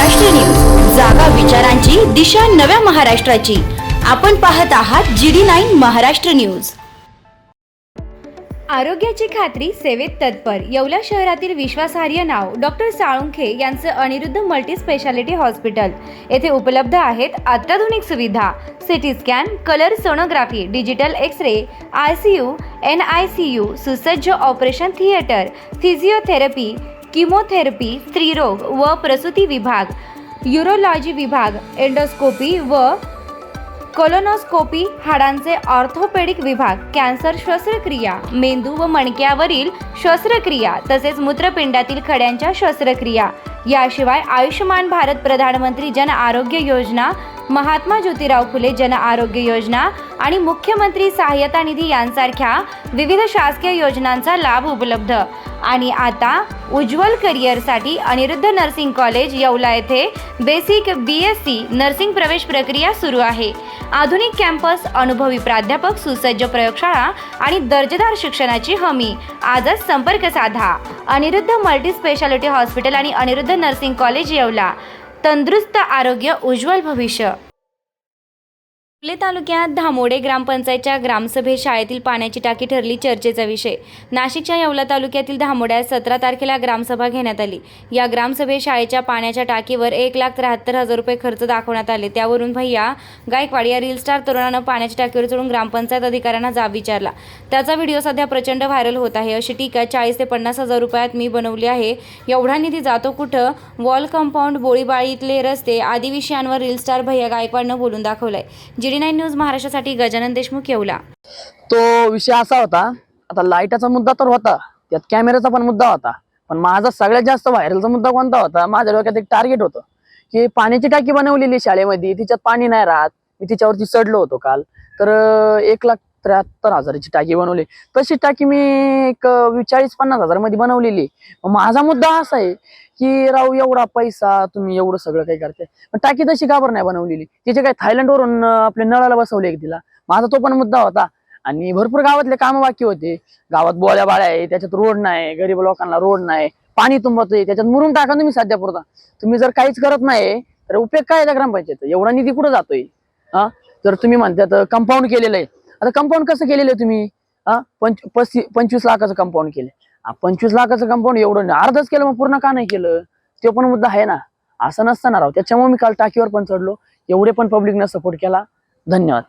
Maharashtra news, जागा विचारांची, दिशा नव्या महाराष्ट्राची। आपण पाहत आहात GD9 महाराष्ट्र न्यूज। आरोग्याची खात्री, सेवेत तत्पर येवला शहरातील विश्वासार्ह नाव डॉक्टर साळुंखे यांचं अनिरुद्ध मल्टी स्पेशालिटी हॉस्पिटल येथे उपलब्ध आहेत अत्याधुनिक सुविधा, city scan, colour sonography, digital x-ray, ICU, NICU, सुसज्ज ऑपरेशन थिएटर, फिजिओथेरपी, किमोथेरपी, स्त्रीरोग व प्रसूती विभाग, यूरोलॉजी विभाग, एंडोस्कोपी व कोलोनोस्कोपी, हाडांचे ऑर्थोपेडिक विभाग, कॅन्सर शस्त्रक्रिया, मेंदू व मणक्यावरील शस्त्रक्रिया तसेच मूत्रपिंडातील खड्यांच्या शस्त्रक्रिया, याशिवाय आयुष्यमान भारत प्रधानमंत्री जन आरोग्य योजना, महात्मा ज्योतिराव फुले जन आरोग्य योजना आणि मुख्यमंत्री सहायता निधी यांसारख्या विविध शासकीय योजनांचा लाभ उपलब्ध। आणि आता उज्ज्वल करिअरसाठी अनिरुद्ध नर्सिंग कॉलेज येवला येथे बेसिक BSc नर्सिंग प्रवेश प्रक्रिया सुरू आहे। आधुनिक कॅम्पस, अनुभवी प्राध्यापक, सुसज्ज प्रयोगशाळा आणि दर्जेदार शिक्षणाची हमी। आजच संपर्क साधा। अनिरुद्ध मल्टी स्पेशालिटी हॉस्पिटल आणि अनिरुद्ध नर्सिंग कॉलेज येवला। तंदुरुस्त आरोग्य, उज्ज्वल भविष्य। आपले तालुक्यात धामोडे ग्रामपंचायतच्या ग्रामसभेत शाळेतील पाण्याची टाकी ठरली चर्चेचा विषय। नाशिकच्या येवला तालुक्यातील धामोड्यात 17 तारखेला ग्रामसभा घेण्यात आली। या ग्रामसभेत शाळेच्या पाण्याच्या टाकीवर 1,73,000 रुपये खर्च दाखवण्यात आले। त्यावरून भैया गायकवाड या रील स्टार तरुणानं पाण्याच्या टाकीवर चढून ग्रामपंचायत अधिकाऱ्यांना जाब विचारला। त्याचा व्हिडिओ सध्या प्रचंड व्हायरल होत आहे। अशी टीका 40 ते 50,000 रुपयात मी बनवली आहे, एवढा निधी जातो कुठं? वॉल कंपाऊंड, बोळीबाळीतले रस्ते आदी विषयांवर रील स्टार भैया गायकवाडनं बोलून दाखवलंय। GD9 न्यूज महाराष्ट्रासाठी गजानन देशमुख येवला। तो विषय असा होता, आता लाईटाचा मुद्दा तर होता, त्यात कॅमेराचा पण मुद्दा होता, पण माझा सगळ्यात जास्त व्हायरलचा मुद्दा कोणता होता? माझ्या डोक्यात एक टार्गेट होतं की पाण्याची टाकी बनवलेली शाळेमध्ये, तिच्यात पाणी नाही राहत, मी तिच्यावरती चढलो होतो काल, तर 1,73,000ची टाकी बनवली। तशी टाकी मी एक 40-50,000 मध्ये बनवलेली। माझा मुद्दा असा आहे की राव, एवढा पैसा तुम्ही एवढं सगळं काही करते, पण टाकी तशी का बरं नाही बनवलेली? तिचे काय थायलंड वरून आपले नळाला बसवले की तिला? माझा तो पण मुद्दा होता। आणि भरपूर गावातले काम बाकी होते, गावात बोळ्या बाळ्या आहे, त्याच्यात रोड नाही, गरीब लोकांना रोड नाही, पाणी तुंबतोय, त्याच्यात मुरुम टाका तुम्ही सध्या पुरता। तुम्ही जर काहीच करत नाही तर उपयोग काय त्या ग्रामपंचायत? एवढा निधी कुठं जातोय? जर तुम्ही म्हणतात कंपाऊंड केलेलं आहे, आता कंपाऊंड कसं केलेलं आहे तुम्ही? 25 लाखाचं कंपाऊंड केलं। 25 लाखाचं कंपाऊंड एवढं अर्धच केलं, मग पूर्ण का नाही केलं? तो पण मुद्दा आहे ना, असं नसताना राव। त्याच्यामुळे मी काल टाकीवर पण चढलो, एवढे पण पब्लिकने सपोर्ट केला। धन्यवाद।